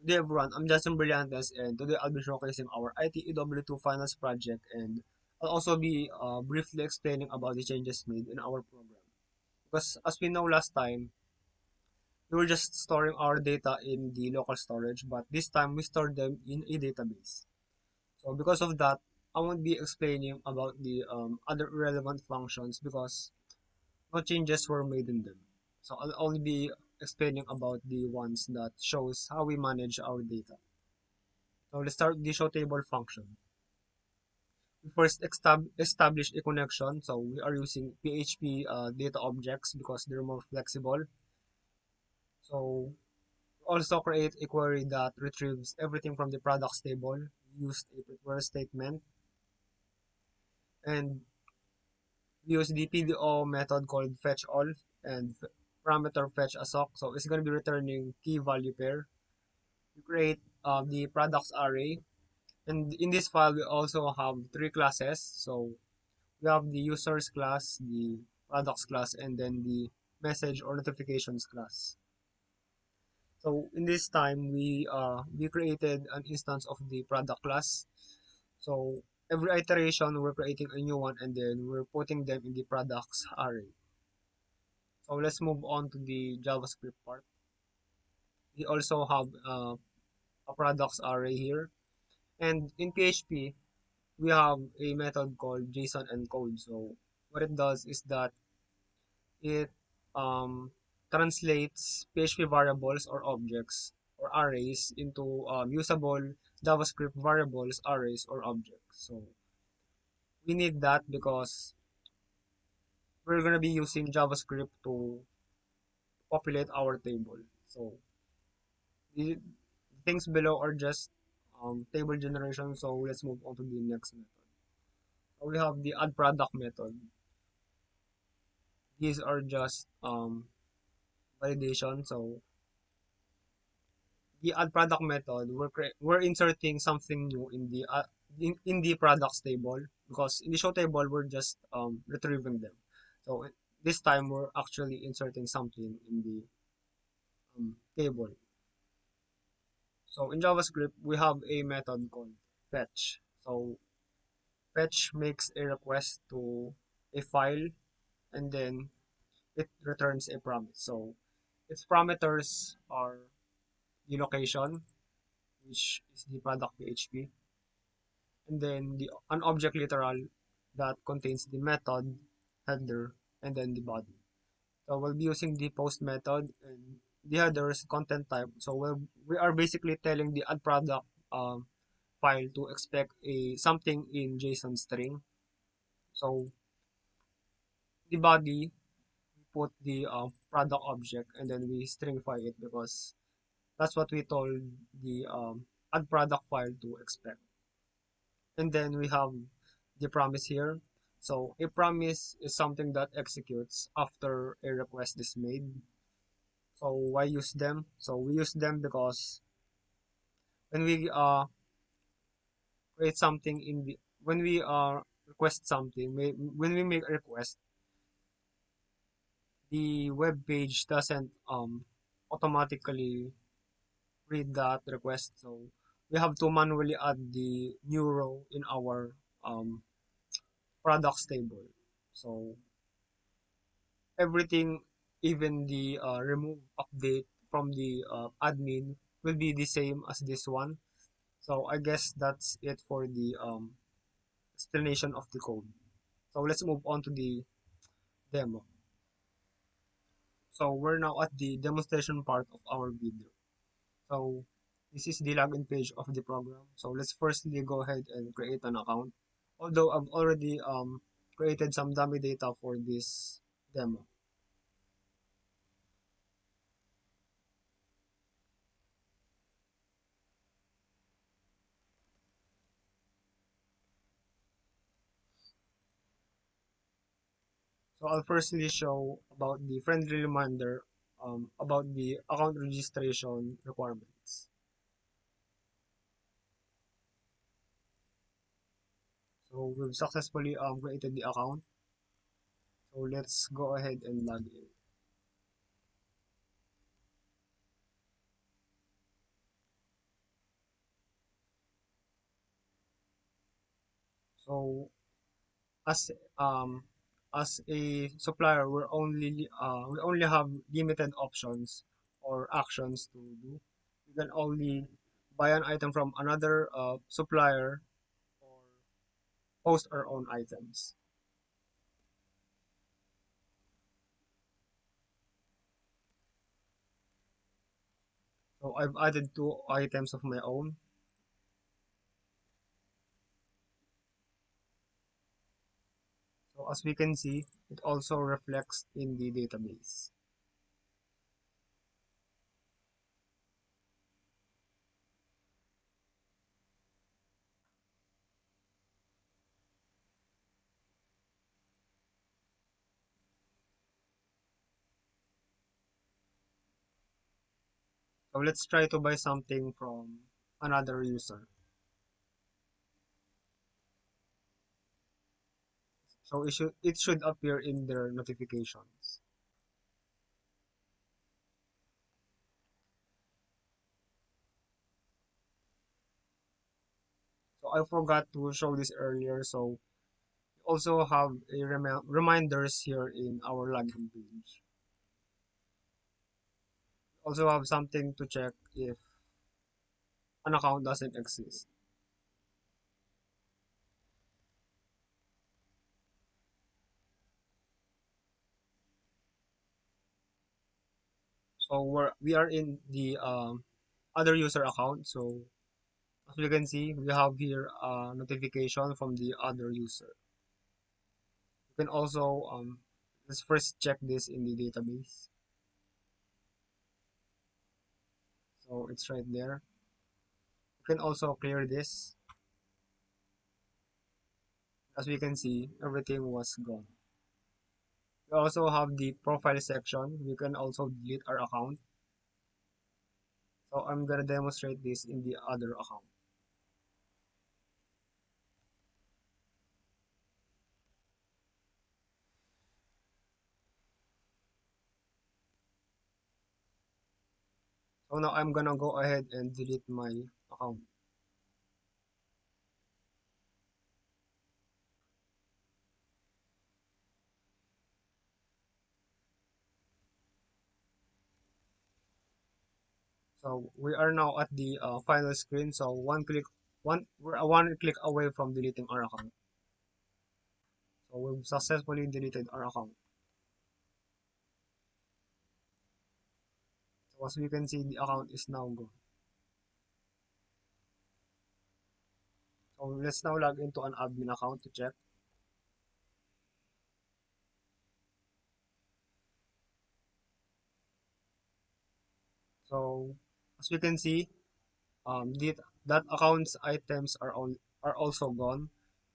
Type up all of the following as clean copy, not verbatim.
Hey everyone, I'm Justin Brillantes and today I'll be showcasing our ITEW2 Finance project and I'll also be briefly explaining about the changes made in our program. Because as we know last time, we were just storing our data in the local storage, but this time we store them in a database. So because of that, I won't be explaining about the other relevant functions because no changes were made in them. So I'll only be explaining about the ones that shows how we manage our data. So let's start with the show table function. We first establish a connection. So we are using PHP data objects because they're more flexible. So we also create a query that retrieves everything from the products table. We used a prepare statement and we use the PDO method called fetch all and parameter fetch assoc. So it's going to be returning key value pair. We create the products array. And in this file, we also have three classes. So we have the users class, the products class, and then the message or notifications class. So in this time, we created an instance of the product class. So every iteration, we're creating a new one, and then we're putting them in the products array. So let's move on to the JavaScript part. We also have a products array here, and in PHP, we have a method called JSON encode. So what it does is that it translates PHP variables or objects or arrays into usable JavaScript variables, arrays, or objects. So we need that because we're going to be using JavaScript to populate our table. So the things below are just table generation. So let's move on to the next method. So we have the add product method. These are just validation. So the add product method, we're inserting something new in the in the products table because in the show table we're just retrieving them. So this time we're actually inserting something in the table. So in JavaScript we have a method called fetch. So fetch makes a request to a file and then it returns a promise. So its parameters are the location, which is the product PHP, and then an object literal that contains the method, header, and then the body. So we'll be using the post method and the header is content type. So we are basically telling the add product file to expect a something in JSON string. So the body, we put the product object and then we stringify it because that's what we told the add product file to expect. And then we have the promise here. So a promise is something that executes after a request is made. So why use them? So we use them because when we create something in the when we request something, when we make a request, the web page doesn't automatically read that request. So we have to manually add the new row in our um, products table. So everything, even the remove update from the admin will be the same as this one. So I guess that's it for the explanation of the code. So let's move on to the demo. So we're now at the demonstration part of our video. So this is the login page of the program. So let's firstly go ahead and create an account. Although I've already created some dummy data for this demo. So I'll firstly show about the friendly reminder about the account registration requirements. So we've successfully created the account. So let's go ahead and log in. So as a supplier, we only have limited options or actions to do. We can only buy an item from another supplier or post our own items. So I've added two items of my own. So as we can see, it also reflects in the database. So let's try to buy something from another user. So it should appear in their notifications. So I forgot to show this earlier. So we also have a reminders here in our login page. We also have something to check if an account doesn't exist. So we are in the other user account. So as you can see, we have here a notification from the other user. You can also let's first check this in the database. So it's right there. You can also clear this. As we can see, everything was gone. We also have the profile section. We can also delete our account. So I'm gonna demonstrate this in the other account. So now I'm gonna go ahead and delete my account. So we are now at the final screen. So we're one click away from deleting our account. So we've successfully deleted our account. So as we can see, the account is now gone. So let's now log into an admin account to check. So as we can see, that account's items are also gone.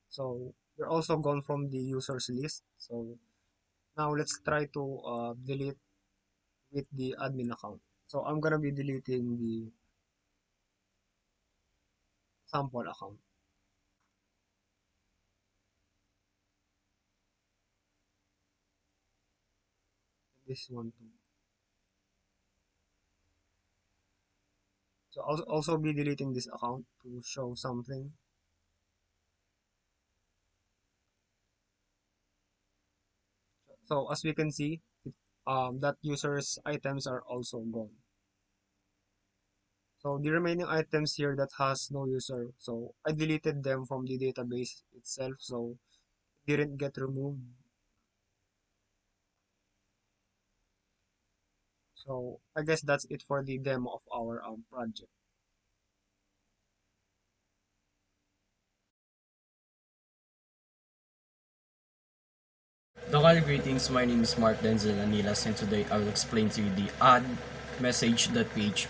So they're also gone from the users list. So now let's try to delete with the admin account. So I'm gonna be deleting the sample account, this one too. So I'll also be deleting this account to show something. So as we can see, that user's items are also gone. So the remaining items here that has no user, so I deleted them from the database itself, so it didn't get removed. So I guess that's it for the demo of our project. Local greetings, my name is Mark Denzel Anilas and today I will explain to you the add message.php.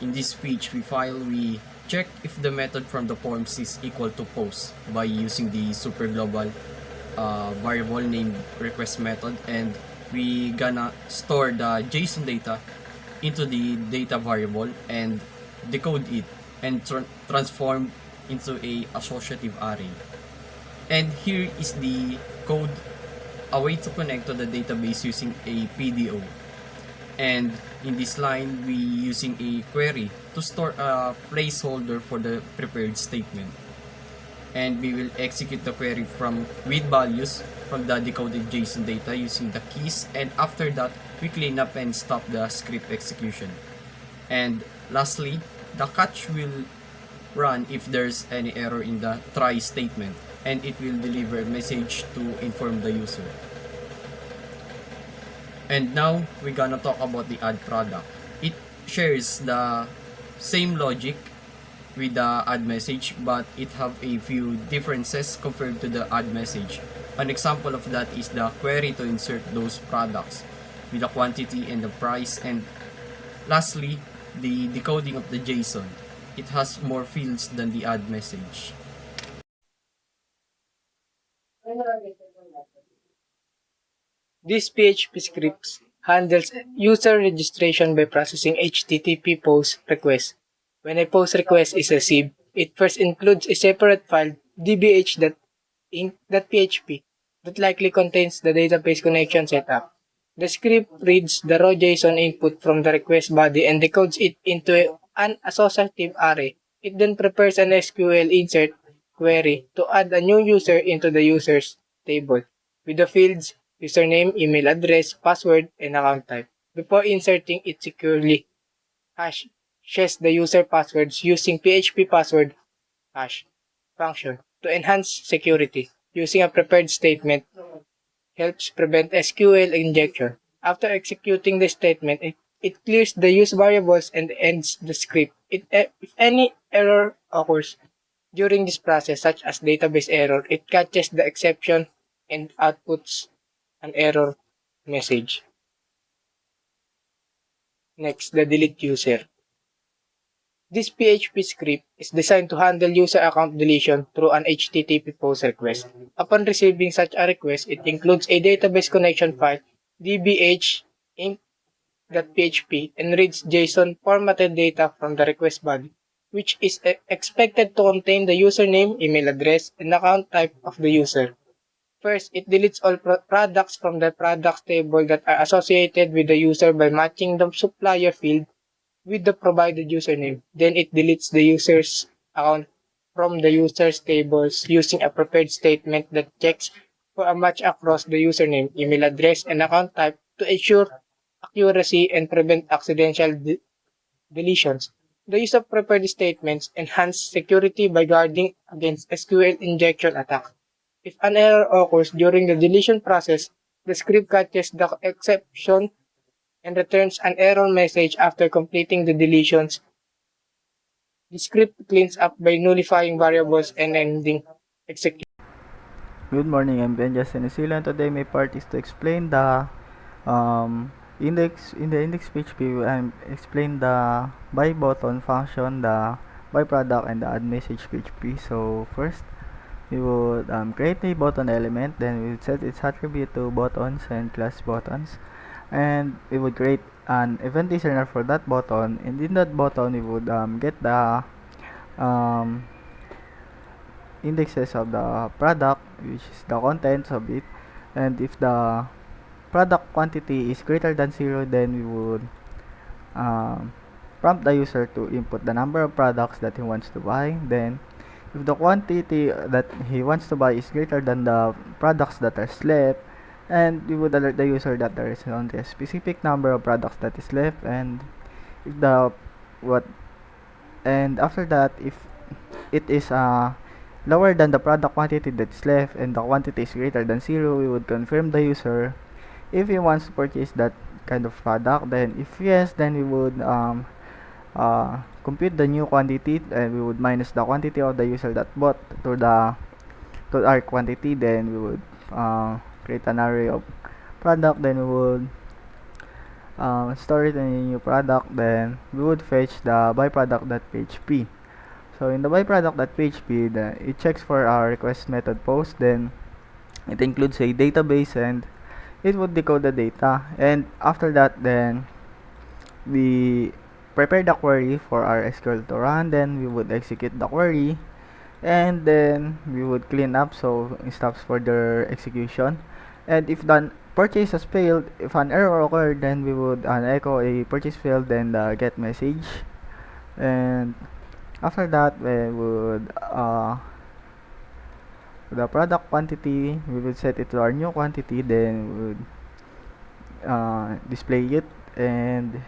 In this page we check if the method from the forms is equal to post by using the super global variable named request method, and we gonna store the JSON data into the data variable and decode it and transform into a associative array. And here is the code, a way to connect to the database using a PDO. And in this line, we using a query to store a placeholder for the prepared statement. and we will execute the query from with values from the decoded JSON data using the keys, and after that we clean up and stop the script execution. And lastly, the catch will run if there's any error in the try statement, and it will deliver a message to inform the user. And now we're gonna talk about the add product. It shares the same logic with the add message, but it have a few differences compared to the add message. An example of that is the query to insert those products with the quantity and the price. And lastly, the decoding of the JSON. It has more fields than the add message. This PHP script handles user registration by processing HTTP POST request. When a POST request is received, it first includes a separate file, dbh.inc.php, that likely contains the database connection setup. The script reads the raw JSON input from the request body and decodes it into an associative array. It then prepares an SQL insert query to add a new user into the users table with the fields username, email address, password, and account type. Before inserting it securely, hashes the user passwords using PHP password hash function to enhance security. Using a prepared statement helps prevent SQL injection. After executing the statement, it clears the use variables and ends the script. If any error occurs during this process, such as database error, it catches the exception and outputs an error message. Next, the delete user. This PHP script is designed to handle user account deletion through an HTTP POST request. Upon receiving such a request, it includes a database connection file, dbh.inc.php, and reads JSON formatted data from the request body, which is expected to contain the username, email address, and account type of the user. First, it deletes all products from the products table that are associated with the user by matching the supplier field with the provided username. Then it deletes the user's account from the user's tables using a prepared statement that checks for a match across the username, email address, and account type to ensure accuracy and prevent accidental deletions. The use of prepared statements enhance security by guarding against SQL injection attacks. If an error occurs during the deletion process, the script catches the exception and returns an error message after completing the deletions. The script cleans up by nullifying variables and ending execution. Good morning, I'm Ben Justin Isila, and today my part is to explain the index. In the index PHP, I explain the buy button function, the buy product, and the add message PHP. So first, we would create a button element, then we would set its attribute to buttons and class buttons, and we would create an event listener for that button, and in that button we would get the um, indexes of the product, which is the contents of it, and if the product quantity is greater than 0, then we would prompt the user to input the number of products that he wants to buy. Then if the quantity that he wants to buy is greater than the products that are left, and we would alert the user that there is only a specific number of products that is left, and if the what and after that, if it is lower than the product quantity that's left and the quantity is greater than 0, we would confirm the user if he wants to purchase that kind of product. Then if yes, then we would compute the new quantity, and we would minus the quantity of the user that bought to our quantity. Then we would create an array of product, then we would store it in a new product, then we would fetch the byproduct.php. So in the byproduct.php, it checks for our request method post, then it includes a database, and it would decode the data. And after that, then we prepare the query for our SQL to run, then we would execute the query, and then we would clean up so it stops further execution. And if the purchase has failed, if an error occurred, then we would echo a purchase failed, then the get message. And after that, we would the product quantity, we will set it to our new quantity, then we would display it, and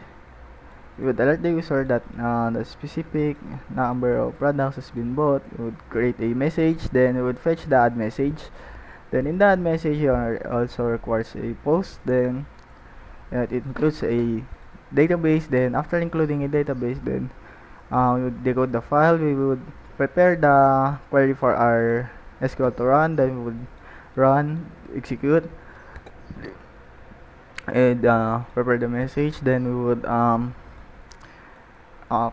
we would alert the user that the specific number of products has been bought. We would create a message, then we would fetch the add message. Then in the add message, also requires a post, then it includes a database. Then after including a database, then we would decode the file. We would prepare the query for our SQL to run. Then we would run, execute, and prepare the message. Then we would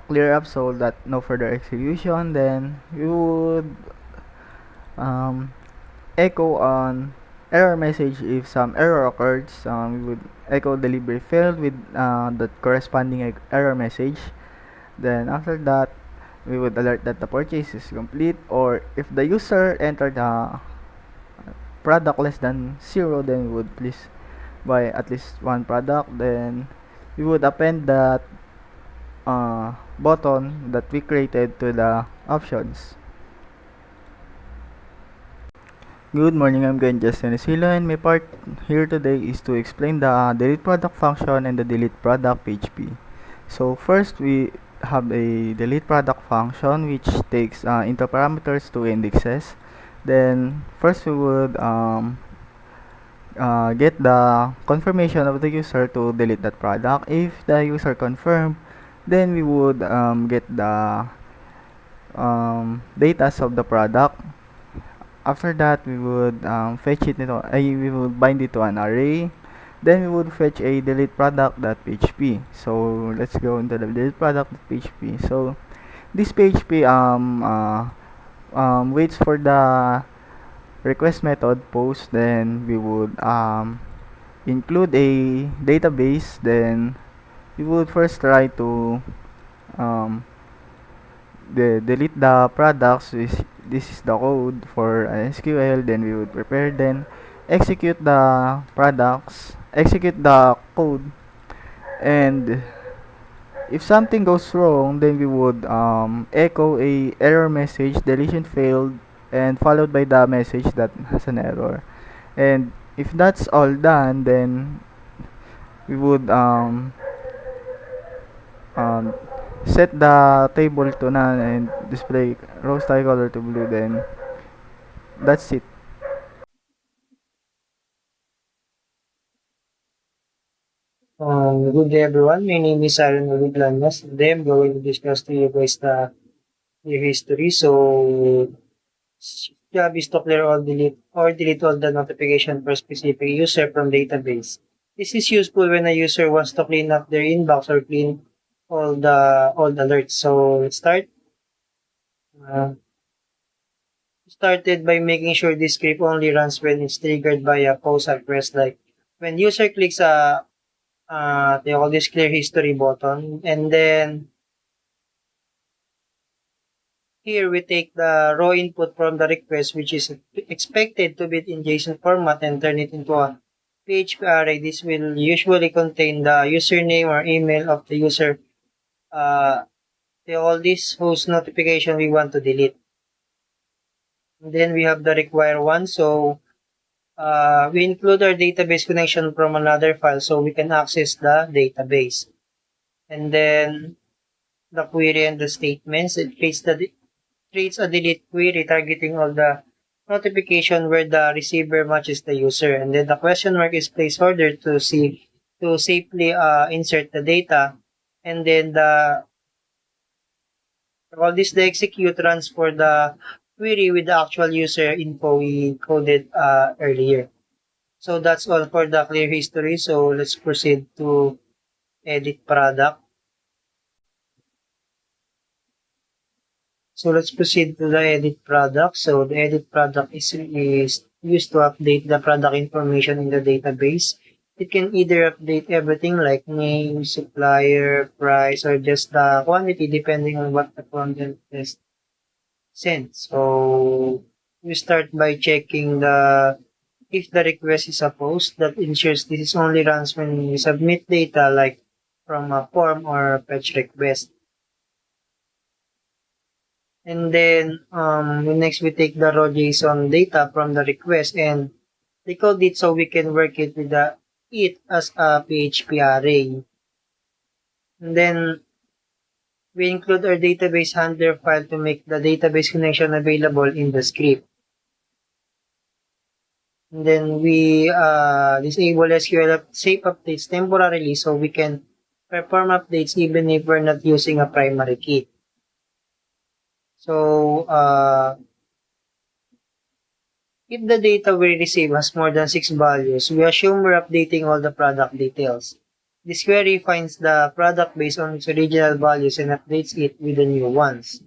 clear up so that no further execution. Then we would um, echo on error message if some error occurs. We would echo delivery failed with the corresponding error message. Then after that, we would alert that the purchase is complete, or if the user entered a product less than 0, then we would please buy at least one product. Then we would append that button that we created to the options. Good morning, I'm Gwen Justin Isilo, and my part here today is to explain the delete product function and the delete product PHP. So first, we have a delete product function which takes into parameters two indexes. Then first we would get the confirmation of the user to delete that product. If the user confirmed, then we would get the data of the product. After that, we would fetch it into we would bind it to an array. Then we would fetch a delete product.php. So let's go into the delete product.php. So this PHP waits for the request method post. Then we would include a database. Then we would first try to um, delete the products. This is the code for SQL. Then we would prepare, then execute the products, execute the code, and if something goes wrong, then we would echo a error message, deletion failed, and followed by the message that has an error. And if that's all done, then we would um, set the table to none and display row style color to blue. Then that's it. Good day everyone. My name is Aaron Oluglanas. Today I'm going to discuss to you guys the year history. So, job is to clear all delete all the notification for specific user from database. This is useful when a user wants to clean up their inbox or clean all the alerts. So let's start. Uh, Started by making sure this script only runs when it's triggered by a post request. Like when user clicks they call this clear history button, and then here we take the raw input from the request, which is expected to be in JSON format, and turn it into a PHP array. This will usually contain the username or email of the user. All this whose notification we want to delete. And then we have the require one. So we include our database connection from another file so we can access the database. And then the query and the statements. It creates a delete query targeting all the notification where the receiver matches the user. And then the question mark is placeholder to safely insert the data. And then the execute runs for the query with the actual user info we coded earlier. So that's all for the clear history. So let's proceed to edit product. So let's proceed to the edit product. So the edit product is used to update the product information in the database. It can either update everything like name, supplier, price, or just the quantity depending on what the content is sent. So we start by checking if the request is a post. That ensures this is only runs when we submit data like from a form or fetch request. And then next we take the raw JSON data from the request and decode it so we can work it with it as a PHP array. And then we include our database handler file to make the database connection available in the script. And then we disable SQL safe updates temporarily so we can perform updates even if we're not using a primary key. So, if the data we receive has more than 6 values, we assume we're updating all the product details. This query finds the product based on its original values and updates it with the new ones.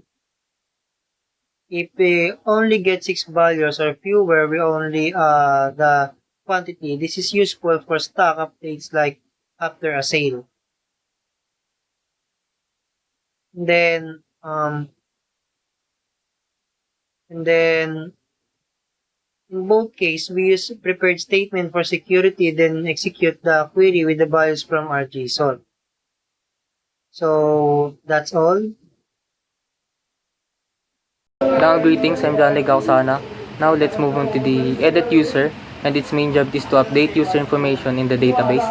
If we only get 6 values or fewer, we only the quantity. This is useful for stock updates like after a sale. And then in both cases, we use prepared statement for security, then execute the query with the values from our JSON. So that's all. Now greetings, I'm John Legausana. Now let's move on to the edit user, and its main job is to update user information in the database.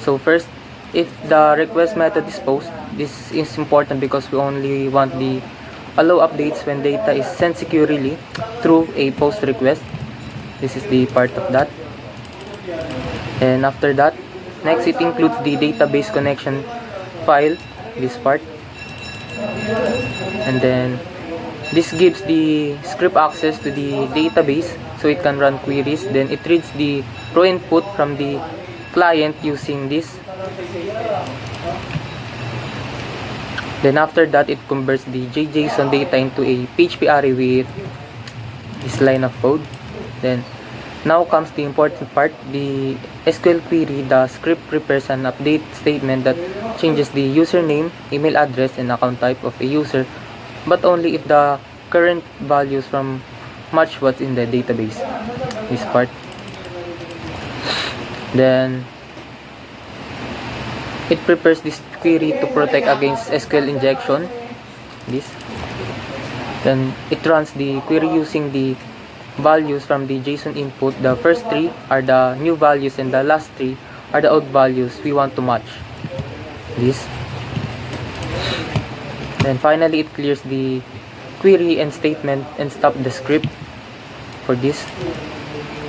So first, if the request method is post, this is important because we only want the allow updates when data is sent securely through a post request. This is the part of that. And after that, next it includes the database connection file, this part. And then this gives the script access to the database so it can run queries. Then it reads the raw input from the client using this. Then after that, it converts the JSON data into a PHP array with this line of code. Then now comes the important part, the SQL query. The script prepares an update statement that changes the username, email address, and account type of a user, but only if the current values from match what's in the database. This part. Then it prepares this query to protect against SQL injection. This. Then it runs the query using the values from the JSON input. The first 3 are the new values and the last 3 are the old values we want to match. This. Then finally it clears the query and statement and stop the script for this.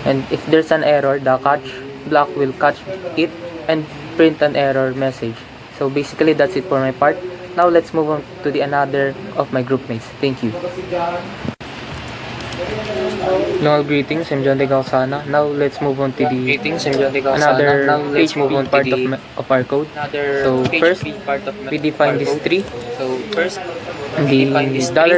And if there's an error, the catch block will catch it and print an error message. So basically that's it for my part. Now let's move on to the another of my group mates. Thank you. Hello, greetings. I'm John Legausana. Now let's move on to the another PHP part of our code. So first, we define this tree. The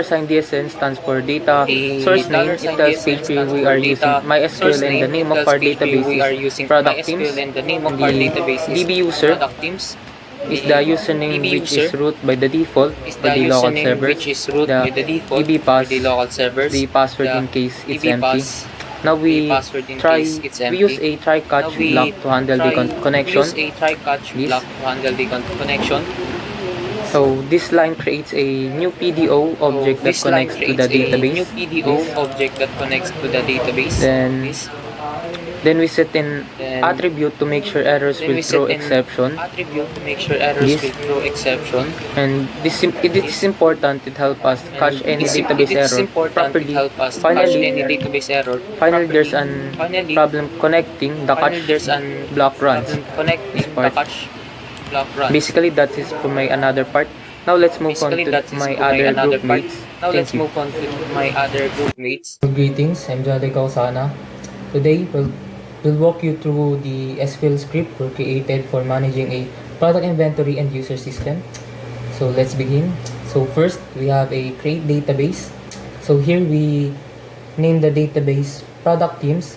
$sign DSN stands for data source name. It tells PHP we are using MySQL and the name of our database is product teams. The DB user is the username which is root by the default for the local servers. The DB pass, the password in case it's empty. Now we use a try catch block to handle the connection. So this line creates a new PDO object that connects to the database. Then we set an attribute to make sure errors will throw exception. And it is important. It helps us catch any database error properly. Finally, there's an problem connecting the catch block runs. This part. Basically, that is for my another part. Now let's move on to my other group mates. Thank you. Greetings, I'm Jade Kausana. Today, we'll walk you through the SQL script we created for managing a product inventory and user system. So let's begin. So first, we have a create database. So here we name the database product teams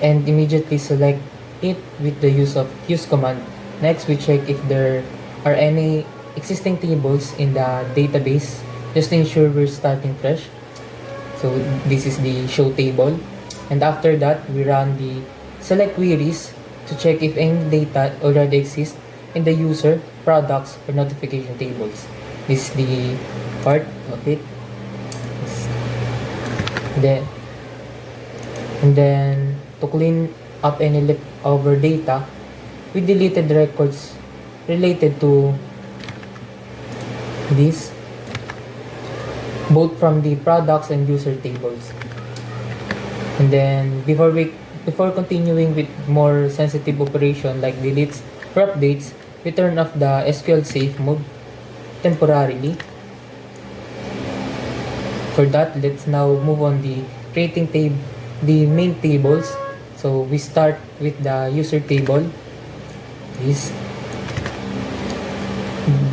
and immediately select it with the use of use command. Next, we check if there are any existing tables in the database just to ensure we're starting fresh. So this is the show table. And after that, we run the select queries to check if any data already exists in the user, products, or notification tables. This is the part of it. Then, and then to clean up any leftover data, we deleted records related to this, both from the products and user tables. And then before continuing with more sensitive operation like deletes or updates, we turn off the SQL safe mode temporarily. For that, let's now move on the creating the main tables. So we start with the user table. This.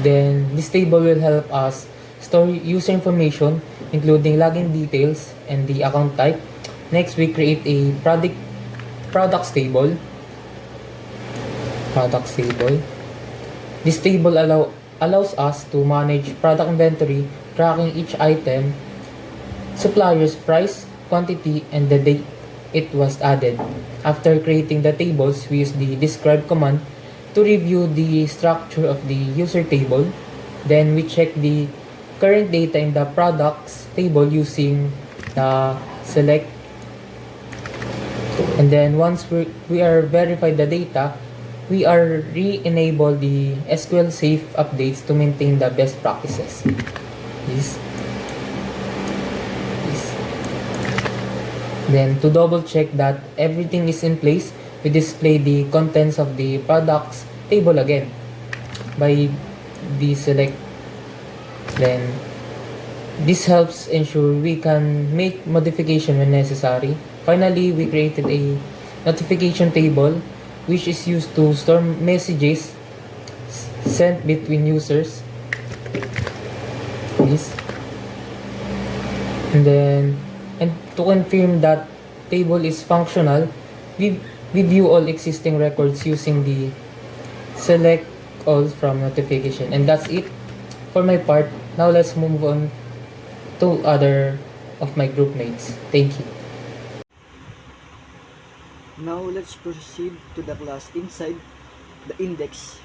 Then this table will help us store user information, including login details and the account type. Next, we create a products table. Products table. This table allows us to manage product inventory, tracking each item, supplier's price, quantity, and the date it was added. After creating the tables, we use the describe command to review the structure of the user table. Then we check the current data in the products table using the select. And then once we are verified the data, we are re-enable the SQL safe updates to maintain the best practices. This. Then to double check that everything is in place, we display the contents of the products table again by the select. Then this helps ensure we can make modification when necessary. Finally, we created a notification table which is used to store messages sent between users. This. And to confirm that table is functional, we view all existing records using the select all from notification. And that's it for my part. Now let's move on to other of my group mates. Thank you. Now let's proceed to the class inside the index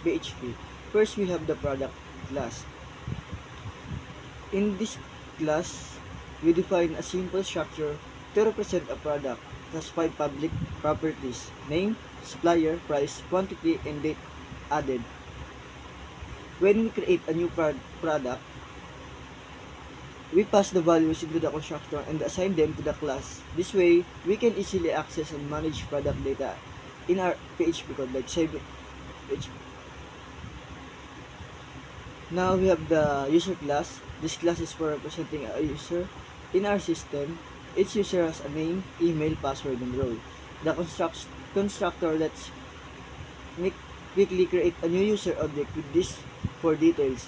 PHP. First, we have the product class. In this class, we define a simple structure to represent a product. It has 5 public properties: name, supplier, price, quantity, and date added. When we create a new product, we pass the values into the constructor and assign them to the class. This way, we can easily access and manage product data in our PHP code, like save PHP. Now we have the user class. This class is for representing a user in our system. Each user has a name, email, password, and role. The constructor lets me quickly create a new user object with these 4 details,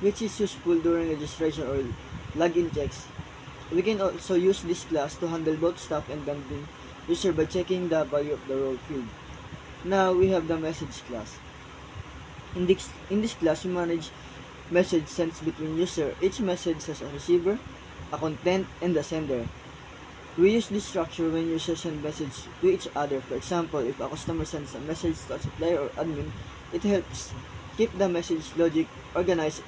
which is useful during registration or login checks. We can also use this class to handle both staff and random user by checking the value of the role field. Now we have the message class. In this class, we manage message sent between user. Each message has a receiver, a content, and a sender. We use this structure when users send message to each other. For example, if a customer sends a message to a supplier or admin, it helps keep the message logic organized.